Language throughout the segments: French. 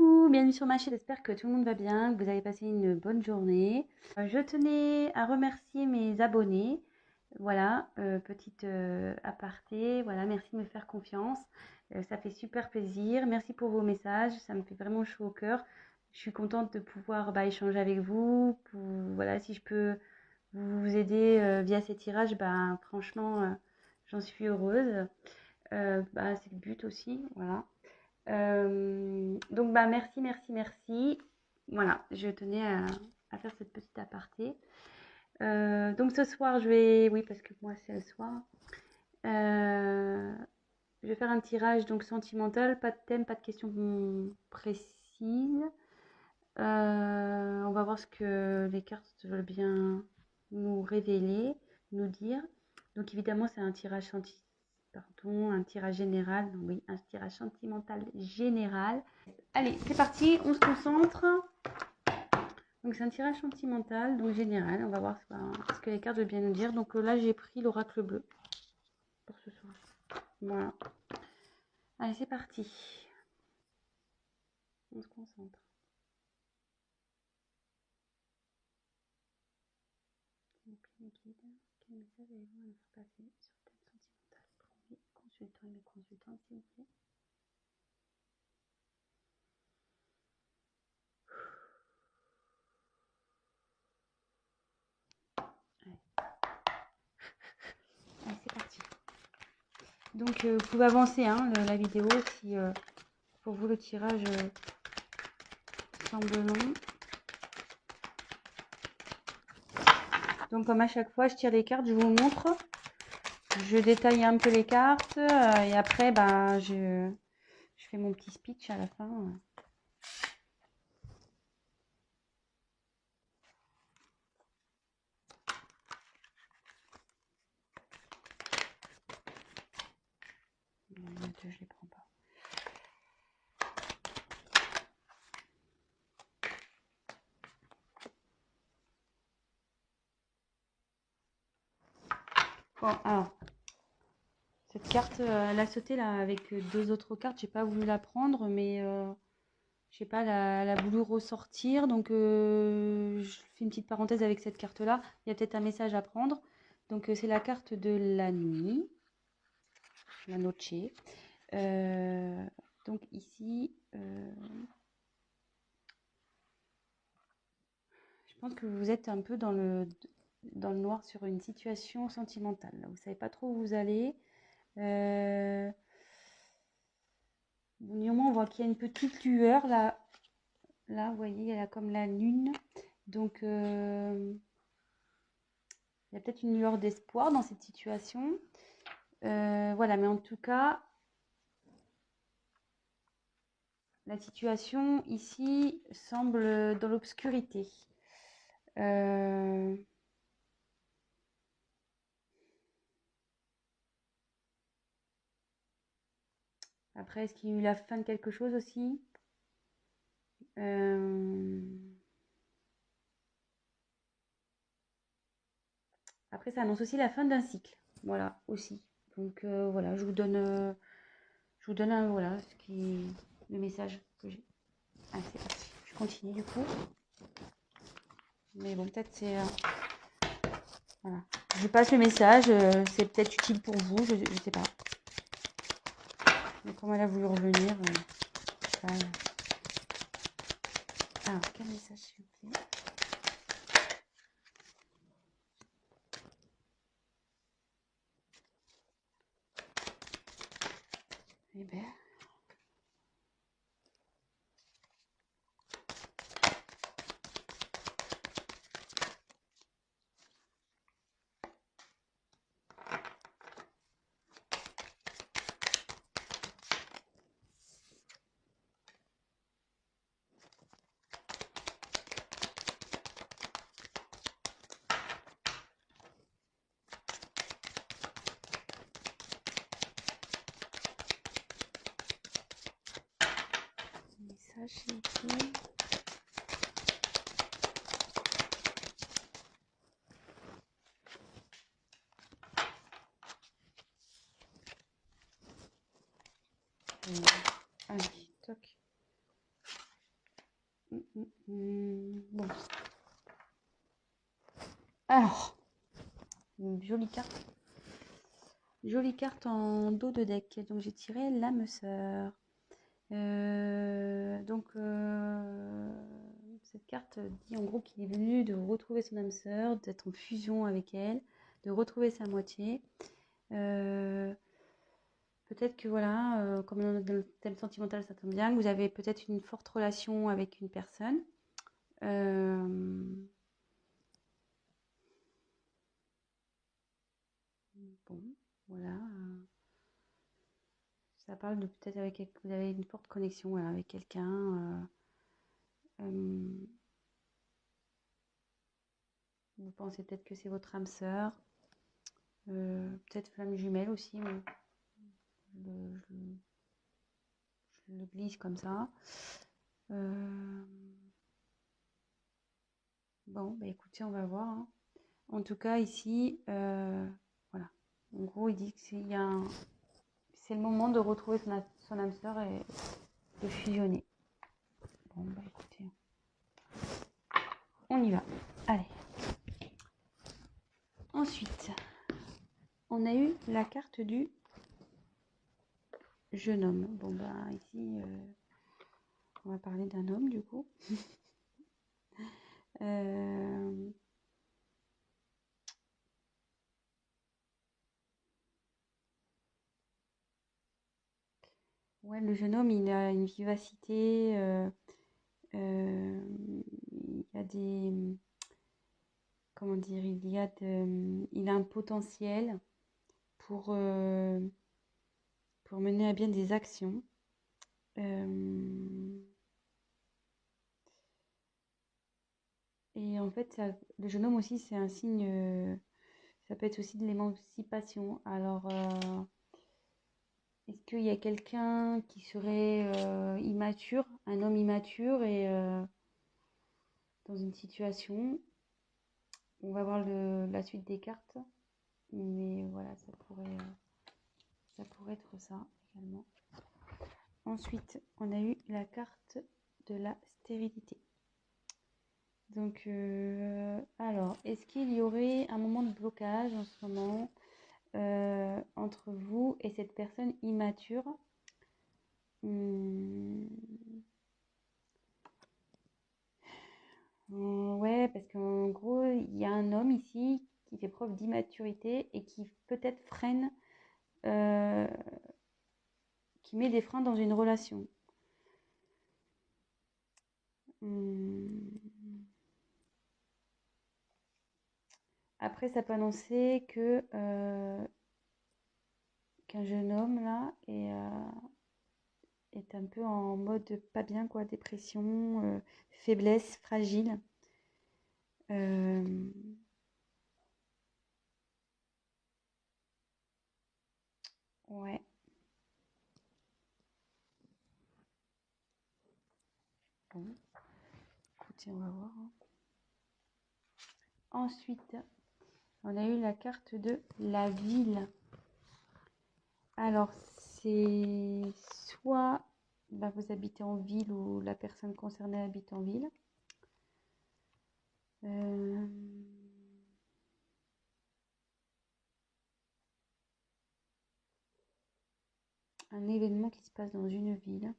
Coucou, bienvenue sur ma chaîne, j'espère que tout le monde va bien, que vous avez passé une bonne journée. Je tenais à remercier mes abonnés, voilà, petite aparté, voilà, merci de me faire confiance, ça fait super plaisir, merci pour vos messages, ça me fait vraiment chaud au cœur. Je suis contente de pouvoir échanger avec vous, voilà, si je peux vous aider via ces tirages, franchement, j'en suis heureuse. C'est le but aussi, voilà. Donc merci, merci, merci. Voilà, je tenais à faire cette petite aparté. Donc ce soir, oui, parce que moi c'est le soir, je vais faire un tirage donc sentimental, pas de thème, pas de questions précises. On va voir ce que les cartes veulent bien nous révéler, nous dire. Donc évidemment, c'est un tirage un tirage général. Oui, un tirage sentimental général. Allez, c'est parti, on se concentre. Donc c'est un tirage sentimental, donc général. On va voir ce que les cartes veulent bien nous dire. Donc là, j'ai pris l'oracle bleu pour ce soir. Voilà. Allez, c'est parti. On se concentre. Quel message avez-vous à nous faire passer sur le thème sentimental pour mes consultants et mes consultantes, s'il vous plaît? Allez, c'est parti. Donc vous pouvez avancer la vidéo si pour vous le tirage semble long. Donc comme à chaque fois je tire les cartes, je vous montre, je détaille un peu les cartes et après je fais mon petit speech à la fin. Je les prends pas. Bon, alors cette carte, elle a sauté là avec deux autres cartes. J'ai pas voulu la prendre, mais je sais pas, elle a voulu ressortir. Donc je fais une petite parenthèse avec cette carte là. Il y a peut-être un message à prendre. Donc c'est la carte de la nuit, la noche. Donc ici, je pense que vous êtes un peu dans le noir sur une situation sentimentale. Vous ne savez pas trop où vous allez. Néanmoins, on voit qu'il y a une petite lueur là. Là, vous voyez, elle a comme la lune. Donc, il y a peut-être une lueur d'espoir dans cette situation. Voilà, mais en tout cas, la situation ici semble dans l'obscurité. Après, est-ce qu'il y a eu la fin de quelque chose aussi? Après, ça annonce aussi la fin d'un cycle. Voilà, aussi. Donc, voilà, je vous donne voilà, le message que j'ai. Allez, c'est parti. Je continue du coup. Mais bon, peut-être c'est... voilà. Je passe le message. C'est peut-être utile pour vous, je sais pas. Mais comme elle a voulu revenir... Alors, quel message, s'il vous plaît? Eh bien... message, s'il vous plaît. Allez, toc. Bon. Alors, une jolie carte. Jolie carte en dos de deck. Donc j'ai tiré l'âme sœur. Cette carte dit en gros qu'il est venu de retrouver son âme sœur, d'être en fusion avec elle, de retrouver sa moitié. Peut-être que voilà, comme dans le thème sentimental, ça tombe bien, que vous avez peut-être une forte relation avec une personne. Bon, voilà. Ça parle de peut-être avec vous avez une forte connexion voilà, avec quelqu'un. Vous pensez peut-être que c'est votre âme sœur. Peut-être flamme jumelle aussi. Je le glisse comme ça. Bon, bah écoutez, on va voir. Hein. En tout cas, ici, voilà. En gros, il dit que c'est le moment de retrouver son âme sœur et de fusionner. Bon, bah écoutez, on y va. Allez. Ensuite, on a eu la carte du jeune homme. Bon, bah ici, on va parler d'un homme du coup. Ouais, le jeune homme, il a une vivacité, il y a des, comment dire, il a un potentiel pour mener à bien des actions. Et en fait, le jeune homme aussi, c'est un signe, ça peut être aussi de l'émancipation. Alors, est-ce qu'il y a quelqu'un qui serait immature, un homme immature et dans une situation, on va voir la suite des cartes, mais voilà, ça pourrait être ça également. Ensuite, on a eu la carte de la stérilité. Donc, alors, est-ce qu'il y aurait un moment de blocage en ce moment entre vous et cette personne immature? Ouais, parce qu'en gros, il y a un homme ici qui fait preuve d'immaturité et qui peut-être freine, qui met des freins dans une relation. Après, ça peut annoncer que qu'un jeune homme là est un peu en mode pas bien, quoi, dépression, faiblesse, fragile. Ouais. Bon. Écoutez, on va voir. Hein. Ensuite, on a eu la carte de la ville. Alors, c'est soit bah, vous habitez en ville ou la personne concernée habite en ville. Un événement qui se passe dans une ville.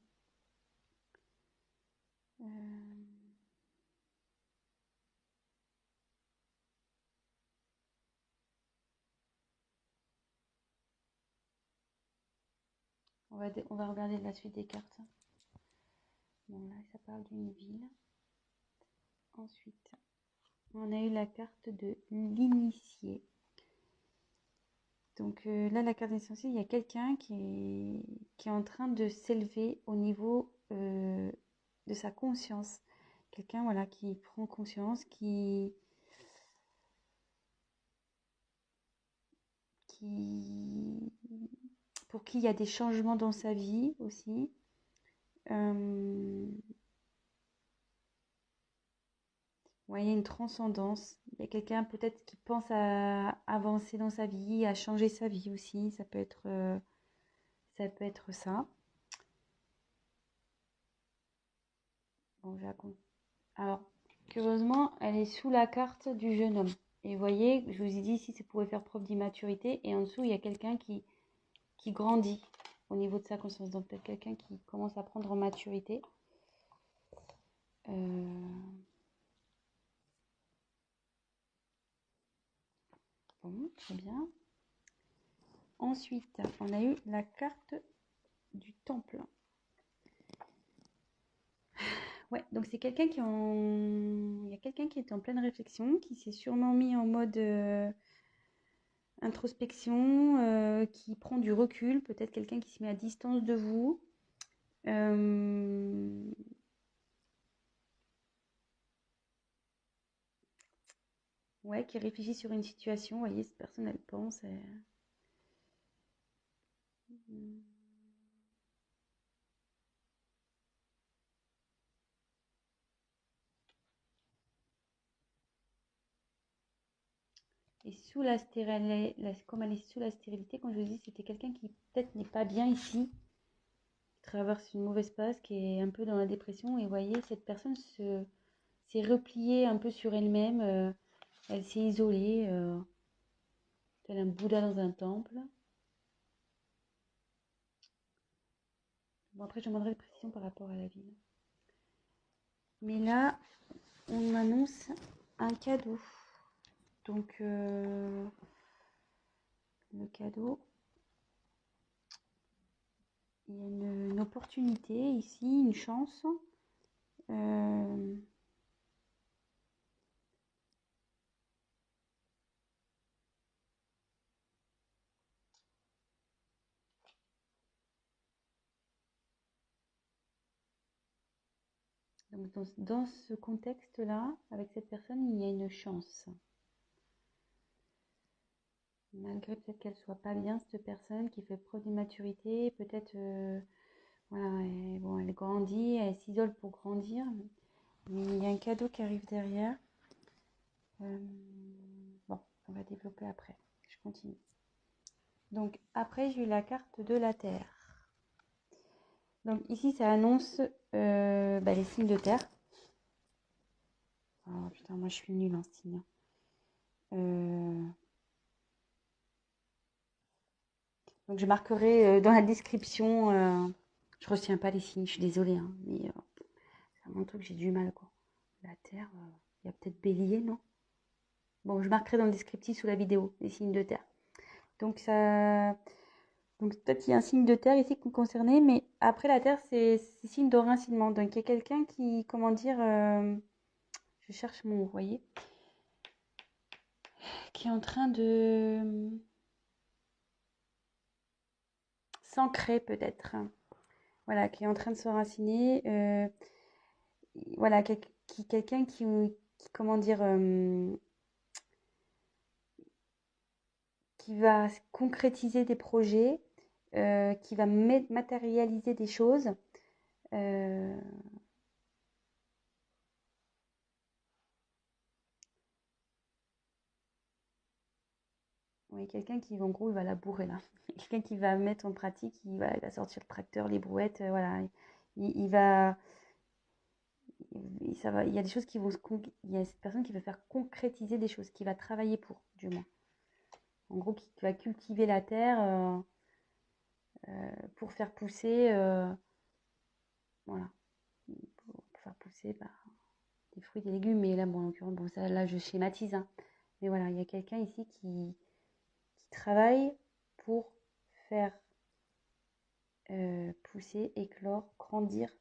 On va regarder la suite des cartes. Bon, là, ça parle d'une ville. Ensuite, on a eu la carte de l'initié. Donc là, la carte essentielle, il y a quelqu'un qui est en train de s'élever au niveau de sa conscience. Quelqu'un voilà, qui prend conscience, pour qui il y a des changements dans sa vie aussi. Ouais, il y a une transcendance. Il y a quelqu'un peut-être qui pense à avancer dans sa vie, à changer sa vie aussi. Ça peut être ça. Bon, Alors, curieusement, elle est sous la carte du jeune homme. Et vous voyez, je vous ai dit ici, ça pouvait faire preuve d'immaturité. Et en dessous, il y a quelqu'un qui grandit au niveau de sa conscience. Donc, peut-être quelqu'un qui commence à prendre en maturité. Bon, très bien. Ensuite, on a eu la carte du temple. Ouais, donc c'est quelqu'un il y a quelqu'un qui est en pleine réflexion, qui s'est sûrement mis en mode introspection, qui prend du recul, peut-être quelqu'un qui se met à distance de vous. Ouais, qui réfléchit sur une situation. Vous voyez, cette personne, elle pense. Et sous la stérilité, comme elle est sous la stérilité, comme je vous dis, c'était quelqu'un qui peut-être n'est pas bien ici, qui traverse une mauvaise passe, qui est un peu dans la dépression. Et vous voyez, cette personne s'est repliée un peu sur elle-même. Elle s'est isolée, tel un Bouddha dans un temple. Bon, après, je demanderai des précisions par rapport à la ville. Mais là, on m'annonce un cadeau. Donc, le cadeau, il y a une opportunité ici, une chance. Donc, dans ce contexte-là, avec cette personne, il y a une chance. Malgré peut-être qu'elle soit pas bien, cette personne qui fait preuve d'immaturité, peut-être, voilà, elle grandit, elle s'isole pour grandir. Mais il y a un cadeau qui arrive derrière. Bon, on va développer après. Je continue. Donc après, j'ai eu la carte de la Terre. Donc ici, ça annonce les signes de terre. Oh putain, moi je suis nulle en signe. Donc je marquerai dans la description. Je retiens pas les signes, je suis désolée, hein, mais c'est un truc que j'ai du mal quoi. La Terre, il y a peut-être Bélier, non? Bon, je marquerai dans le descriptif sous la vidéo les signes de terre. Donc ça, donc peut-être qu'il y a un signe de terre ici concerné, mais après la terre c'est signe de rincinement. Donc il y a quelqu'un qui, comment dire, je cherche mon mot, vous voyez, qui est en train de s'ancrer peut-être. Voilà, qui est en train de se raciner. Voilà, quelqu'un qui, comment dire, qui va concrétiser des projets, qui va matérialiser des choses. Oui, quelqu'un qui, en gros, il va labourer là. Quelqu'un qui va mettre en pratique, il va sortir le tracteur, les brouettes, voilà. Il va, ça va, il y a des choses qui vont il y a cette personne qui va faire concrétiser des choses, qui va travailler pour, du moins. En gros, qui va cultiver la terre pour faire pousser, voilà, pour faire pousser des fruits, des légumes. Mais là, bon, en l'occurrence, bon, ça, là, je schématise, hein. Mais voilà, il y a quelqu'un ici qui travaille pour faire pousser, éclore, grandir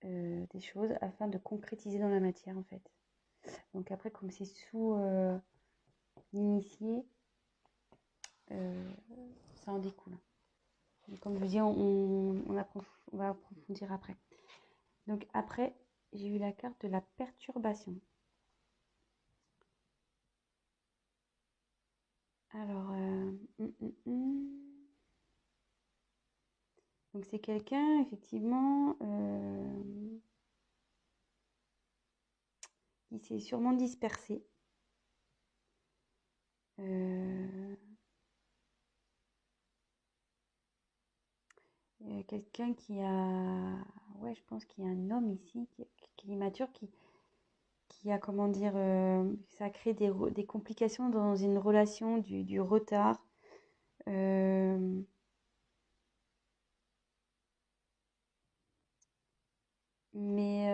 des choses afin de concrétiser dans la matière en fait. Donc après, comme c'est sous l'initié, ça en découle. Et comme je vous dis, on va approfondir après. Donc après, j'ai eu la carte de la perturbation. Alors, donc c'est quelqu'un effectivement qui s'est sûrement dispersé. Quelqu'un qui a ouais, je pense qu'il y a un homme ici qui est immature, qui a, comment dire, ça crée des complications dans une relation, du retard. Euh, mais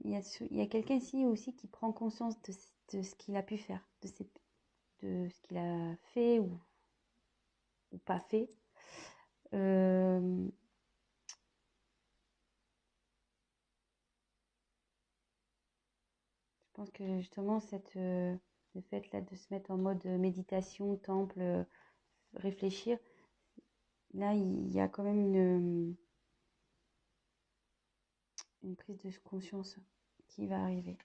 il y a quelqu'un ici aussi qui prend conscience de ce qu'il a pu faire, de ce qu'il a fait ou pas fait. Euh, je pense que justement, le fait là de se mettre en mode méditation, temple, réfléchir, là, il y a quand même une prise de conscience qui va arriver.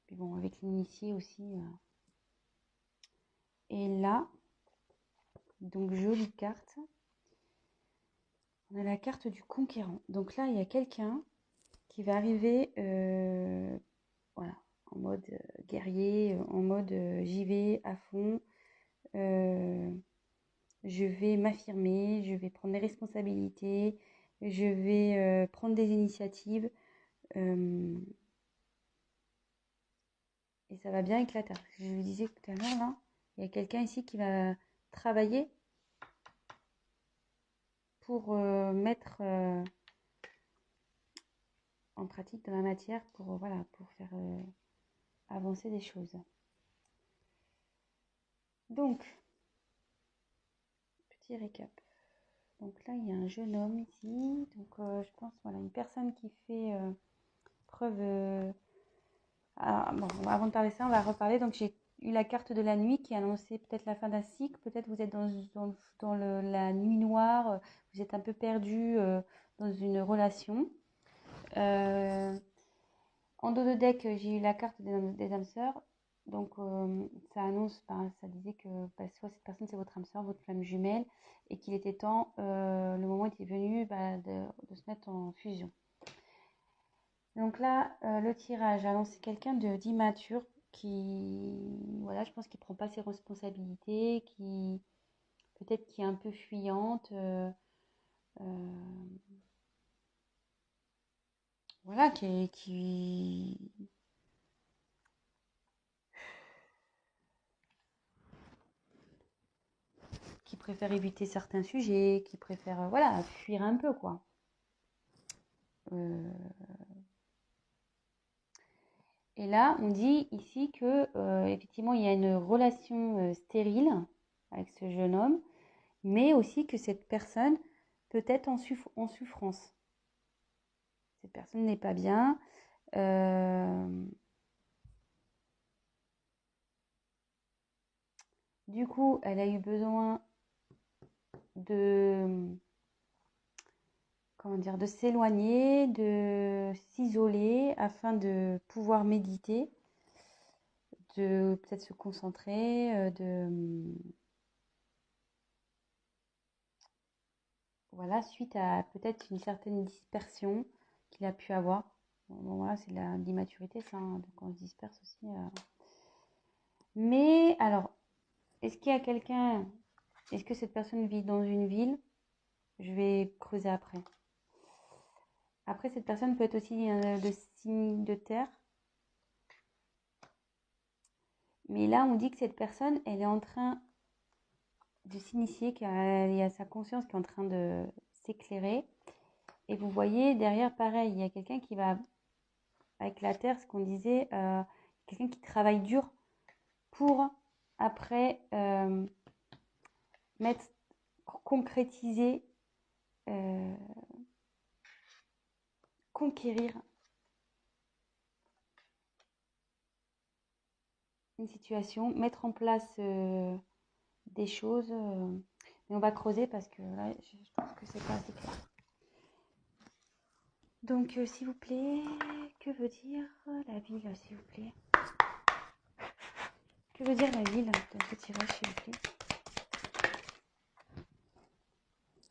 Puis bon, avec l'initié aussi. Et là, donc jolie carte. On a la carte du conquérant. Donc là, il y a quelqu'un qui va arriver voilà, en mode guerrier, en mode j'y vais à fond, je vais m'affirmer, je vais prendre mes responsabilités, je vais prendre des initiatives et ça va bien éclater. Je vous disais tout à l'heure, là, il y a quelqu'un ici qui va travailler pour mettre en pratique de la matière pour, voilà, pour faire avancer des choses. Donc, petit récap. Donc là, il y a un jeune homme ici. Donc, je pense, voilà, une personne qui fait preuve... bon, avant de parler de ça, on va reparler. Donc, j'ai eu la carte de la nuit qui annonçait peut-être la fin d'un cycle. Peut-être vous êtes dans la nuit noire. Vous êtes un peu perdu dans une relation. En dos de deck, j'ai eu la carte des âmes sœurs. Donc, ça annonce, ça disait que soit cette personne, c'est votre âme sœur, votre flamme jumelle, et qu'il était temps, le moment était venu de se mettre en fusion. Donc là, le tirage annonce quelqu'un d'immature voilà, je pense qu'il ne prend pas ses responsabilités, peut-être qui est un peu fuyante, voilà, qui préfère éviter certains sujets, qui préfère voilà, fuir un peu, quoi. Et là, on dit ici que effectivement, il y a une relation stérile avec ce jeune homme, mais aussi que cette personne peut être en souffrance. Cette personne n'est pas bien. Du coup, elle a eu besoin de, comment dire, de s'éloigner, de s'isoler afin de pouvoir méditer, de peut-être se concentrer, voilà, suite à peut-être une certaine dispersion qu'il a pu avoir. Bon, voilà, c'est de l'immaturité, ça, hein, donc on se disperse aussi. Mais alors, est-ce qu'il y a quelqu'un, est-ce que cette personne vit dans une ville? Je vais creuser après. Après, cette personne peut être aussi de signe de terre. Mais là, on dit que cette personne, elle est en train de s'initier, qu'il y a sa conscience qui est en train de s'éclairer. Et vous voyez, derrière, pareil, il y a quelqu'un qui va, avec la terre, ce qu'on disait, quelqu'un qui travaille dur pour, après, concrétiser, conquérir une situation, mettre en place des choses. Mais on va creuser parce que là, je trouve que c'est pas assez clair. Donc, s'il vous plaît, que veut dire la ville, s'il vous plaît? Que veut dire la ville dans ce tirage, s'il vous plaît?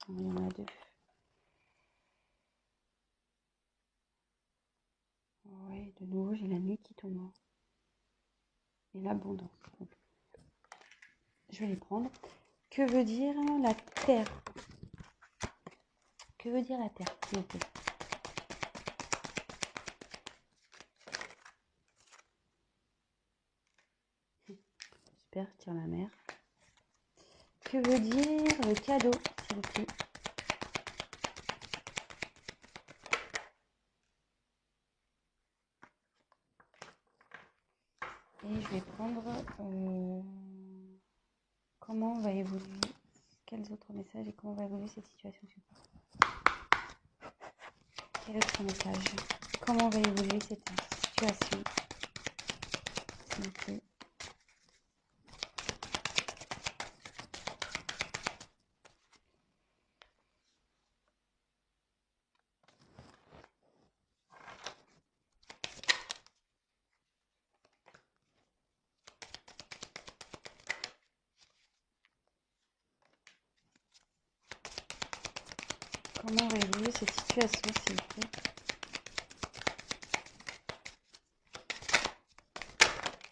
Oh, il y en a deux. Ouais, de nouveau, j'ai la nuit qui tombe. Et l'abondance. Je vais les prendre. Que veut dire la terre? Que veut dire la Terre, s'il vous plaît? Super, je tire la mer. Que veut dire le cadeau, s'il vous plaît? Et je vais prendre comment va évoluer, quels autres messages et comment va évoluer cette situation. Quel autre message? Comment va évoluer cette situation, s'il vous plaît? Comment va évoluer cette situation, s'il vous plaît?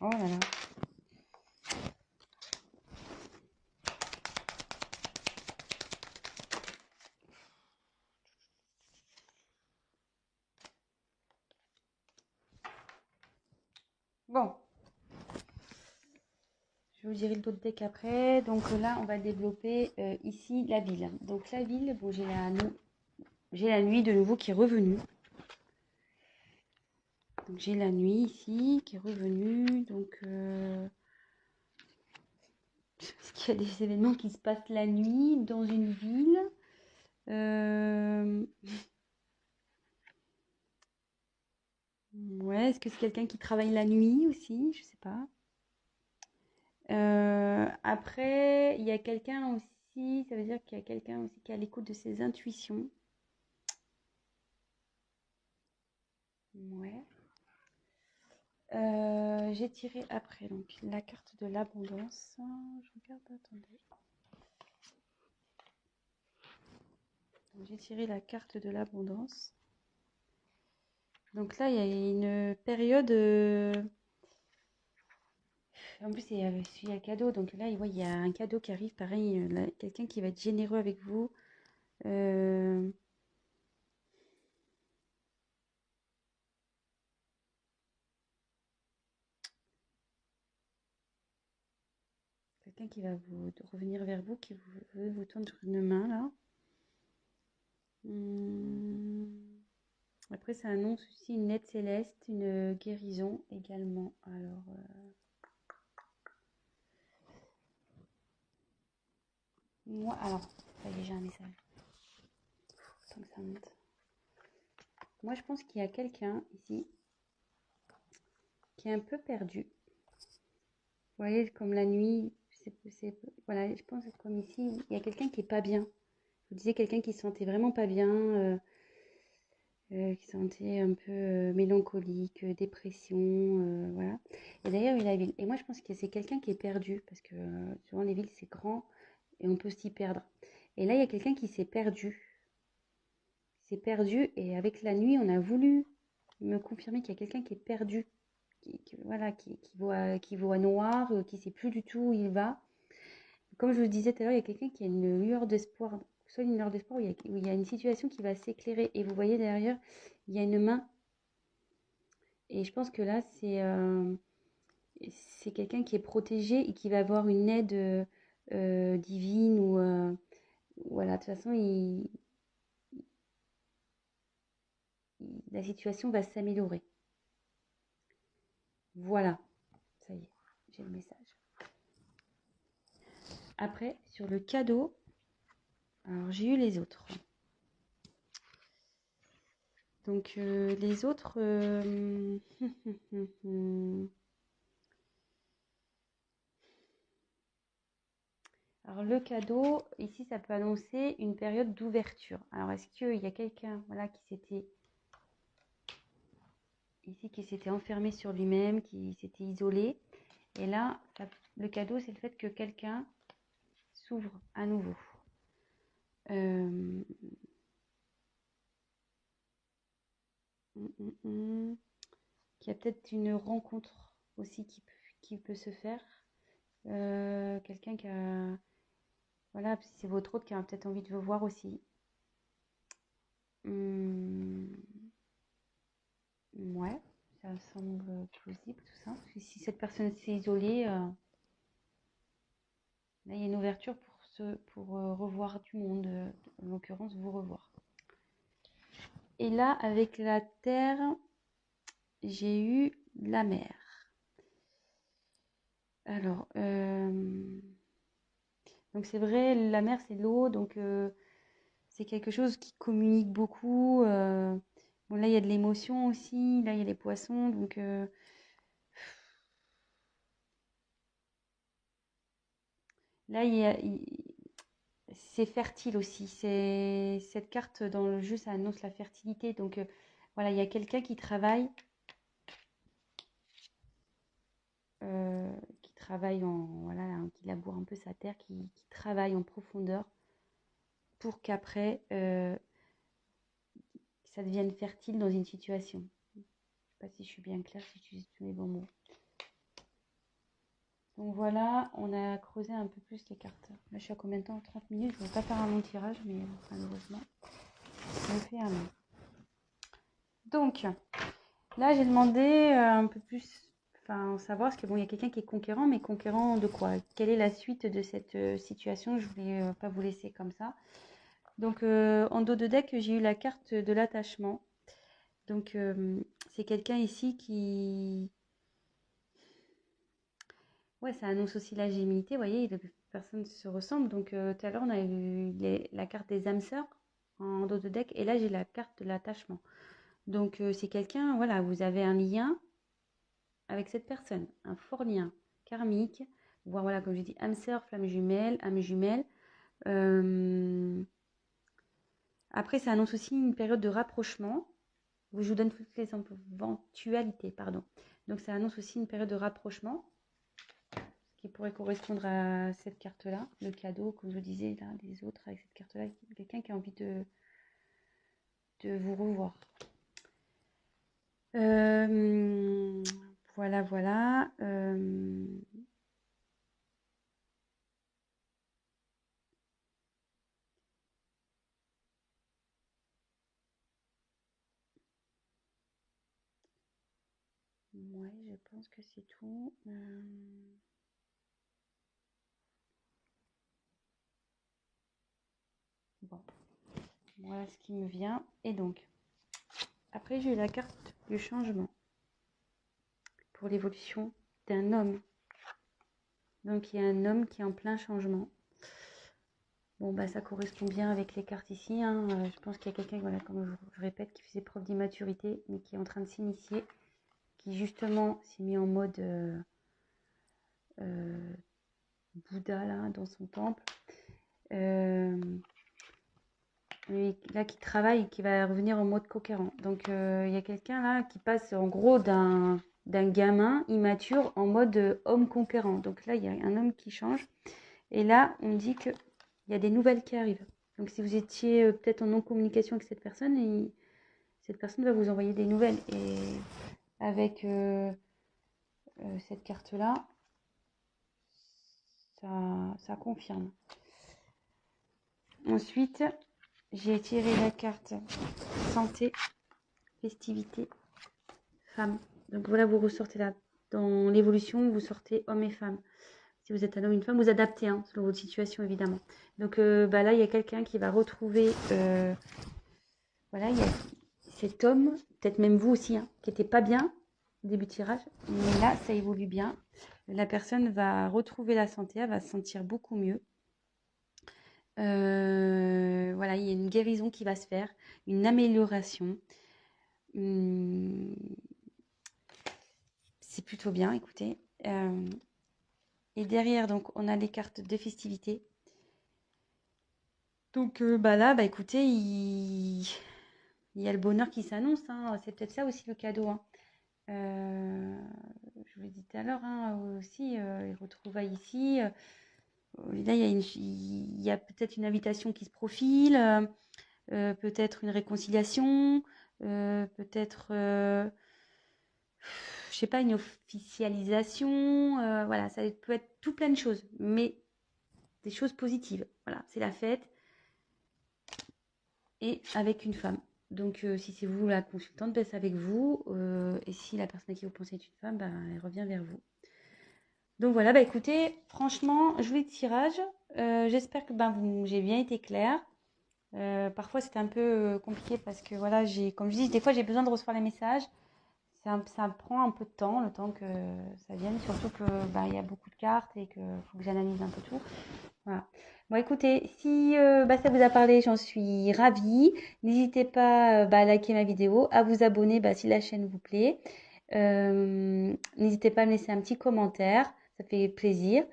Oh là là. Bon, je vous dirai le dos de deck après. Donc là, on va développer ici la ville. Donc la ville, bon, j'ai la nuit de nouveau qui est revenue. Donc j'ai la nuit ici qui est revenue. Donc est-ce qu'il y a des événements qui se passent la nuit dans une ville? Ouais, est-ce que c'est quelqu'un qui travaille la nuit aussi? Je sais pas. Après, il y a quelqu'un aussi, ça veut dire qu'il y a quelqu'un aussi qui est à l'écoute de ses intuitions. Ouais. J'ai tiré après donc la carte de l'abondance. Je regarde, attendez. J'ai tiré la carte de l'abondance. Donc là, il y a une période. En plus, il y a cadeau. Donc là, il y a un cadeau qui arrive. Pareil, quelqu'un qui va être généreux avec vous. Quelqu'un qui va vous revenir vers vous, qui veut vous tendre une main là. Après, ça annonce aussi une aide céleste, une guérison également. Alors, moi, alors, ça y est, j'ai un message. Tant que ça monte. Moi, je pense qu'il y a quelqu'un ici qui est un peu perdu. Vous voyez, comme la nuit, voilà, je pense que comme ici, il y a quelqu'un qui est pas bien. Je vous disais quelqu'un qui se sentait vraiment pas bien, qui se sentait un peu mélancolique, dépression, voilà. Et d'ailleurs, il y a la ville. Et moi, je pense que c'est quelqu'un qui est perdu, parce que souvent les villes, c'est grand et on peut s'y perdre. Et là, il y a quelqu'un qui s'est perdu. Il s'est perdu et avec la nuit, on a voulu me confirmer qu'il y a quelqu'un qui est perdu, voilà, qui voit noir, qui ne sait plus du tout où il va. Comme je vous le disais tout à l'heure, il y a quelqu'un qui a une lueur d'espoir, soit une lueur d'espoir où il y a une situation qui va s'éclairer. Et vous voyez derrière, il y a une main. Et je pense que là, c'est quelqu'un qui est protégé et qui va avoir une aide divine ou voilà. De toute façon, la situation va s'améliorer. Voilà, ça y est, j'ai le message. Après, sur le cadeau, alors j'ai eu les autres. Donc les autres, alors le cadeau, ici ça peut annoncer une période d'ouverture. Alors est-ce qu'il y a quelqu'un voilà, qui s'était enfermé sur lui-même, qui s'était isolé? Et là, le cadeau, c'est le fait que quelqu'un s'ouvre à nouveau. Qu'il y a peut-être une rencontre aussi qui peut se faire. Quelqu'un qui a... Voilà, c'est votre autre qui a peut-être envie de vous voir aussi. Ouais, ça semble plausible tout ça. Parce que si cette personne s'est isolée, là il y a une ouverture pour revoir du monde, en l'occurrence vous revoir. Et là, avec la terre, j'ai eu la mer. Alors, donc c'est vrai, la mer c'est l'eau, donc c'est quelque chose qui communique beaucoup. Bon, là il y a de l'émotion aussi, là il y a les poissons, donc là c'est fertile aussi. C'est cette carte dans le jeu, ça annonce la fertilité. Donc voilà, il y a quelqu'un qui travaille en voilà, hein, qui laboure un peu sa terre, qui travaille en profondeur pour qu'après ça devienne fertile dans une situation. Je ne sais pas si je suis bien claire, si j'utilise tous les bons mots. Donc voilà, on a creusé un peu plus les cartes. Là, je suis à combien de temps? 30 minutes. Je ne vais pas faire un long tirage, mais malheureusement, je le fais un long. Donc, là, j'ai demandé un peu plus, enfin, savoir, parce que bon, il y a quelqu'un qui est conquérant, mais conquérant de quoi? Quelle est la suite de cette situation? Je voulais pas vous laisser comme ça. Donc, en dos de deck, j'ai eu la carte de l'attachement. Donc, c'est quelqu'un ici qui... Ouais, ça annonce aussi la gémilité. Vous voyez, les personnes se ressemblent. Donc, tout à l'heure, on a eu la carte des âmes sœurs en dos de deck. Et là, j'ai la carte de l'attachement. Donc, c'est quelqu'un, voilà, vous avez un lien avec cette personne, un fort lien karmique, voire voilà, comme je dis, âme sœur, flamme jumelle, âme jumelle. Après, ça annonce aussi une période de rapprochement. Je vous donne toutes les éventualités, pardon. Donc, ça annonce aussi une période de rapprochement, ce qui pourrait correspondre à cette carte-là, le cadeau, comme je vous disais, là, les autres avec cette carte-là, quelqu'un qui a envie de vous revoir. Voilà, voilà. Ouais, je pense que c'est tout. Bon, voilà ce qui me vient. Et donc, après, j'ai eu la carte du changement pour l'évolution d'un homme. Donc, il y a un homme qui est en plein changement. Bon, bah, ça correspond bien avec les cartes ici, hein. Je pense qu'il y a quelqu'un, voilà, comme je répète, qui faisait preuve d'immaturité, mais qui est en train de s'initier, qui justement s'est mis en mode Bouddha, là, dans son temple. Et là, qui travaille et qui va revenir en mode conquérant. Donc, il y a quelqu'un là qui passe en gros d'un gamin immature en mode homme conquérant. Donc là, il y a un homme qui change. Et là, on me dit qu'il y a des nouvelles qui arrivent. Donc, si vous étiez peut-être en non-communication avec cette personne, cette personne va vous envoyer des nouvelles. Et avec cette carte-là, ça confirme. Ensuite, j'ai tiré la carte santé, festivité, femme. Donc voilà, vous ressortez là. Dans l'évolution, vous sortez homme et femme. Si vous êtes un homme, une femme, vous adaptez, hein, selon votre situation, évidemment. Donc bah là, il y a quelqu'un qui va retrouver... voilà, il y a cet homme, peut-être même vous aussi, hein, qui n'était pas bien au début de tirage. Mais là, ça évolue bien. La personne va retrouver la santé, elle va se sentir beaucoup mieux. Voilà, il y a une guérison qui va se faire, une amélioration. C'est plutôt bien, écoutez. Et derrière, donc, on a les cartes de festivité. Donc, bah là, bah écoutez, il y a le bonheur qui s'annonce, hein. C'est peut-être ça aussi le cadeau, hein. Je vous l'ai dit tout à l'heure, hein, aussi, les retrouvailles ici. Là, il y a peut-être une invitation qui se profile, peut-être une réconciliation, peut-être, je sais pas, une officialisation. Voilà, ça peut être tout plein de choses, mais des choses positives. Voilà, c'est la fête et avec une femme. Donc, si c'est vous la consultante, ben, c'est avec vous. Et si la personne à qui vous pensez est une femme, ben, elle revient vers vous. Donc voilà, bah écoutez, franchement, joli tirage. J'espère que ben, j'ai bien été claire. Parfois, c'était un peu compliqué parce que voilà, comme je dis, des fois, j'ai besoin de recevoir les messages. Ça prend un peu de temps, le temps que ça vienne, surtout que bah, il y a beaucoup de cartes et qu'il faut que j'analyse un peu tout. Voilà. Bon, écoutez, si bah, ça vous a parlé, j'en suis ravie. N'hésitez pas bah, à liker ma vidéo, à vous abonner bah, si la chaîne vous plaît. N'hésitez pas à me laisser un petit commentaire, ça fait plaisir.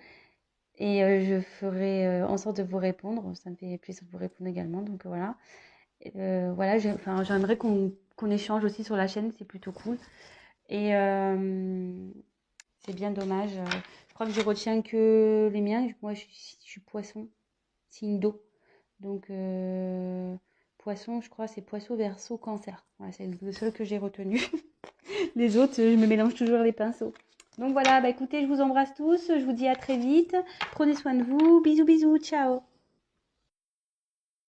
Et je ferai en sorte de vous répondre. Ça me fait plaisir de vous répondre également. Donc voilà. Voilà, enfin, j'aimerais qu'on échange aussi sur la chaîne, c'est plutôt cool. Et c'est bien dommage. Je crois que je retiens que les miens. Moi, je suis poisson, signe d'eau. Donc, poisson, je crois, c'est poisson, verseau, cancer. Voilà, c'est le seul que j'ai retenu. Les autres, je me mélange toujours les pinceaux. Donc voilà, bah écoutez, je vous embrasse tous. Je vous dis à très vite. Prenez soin de vous. Bisous, bisous. Ciao.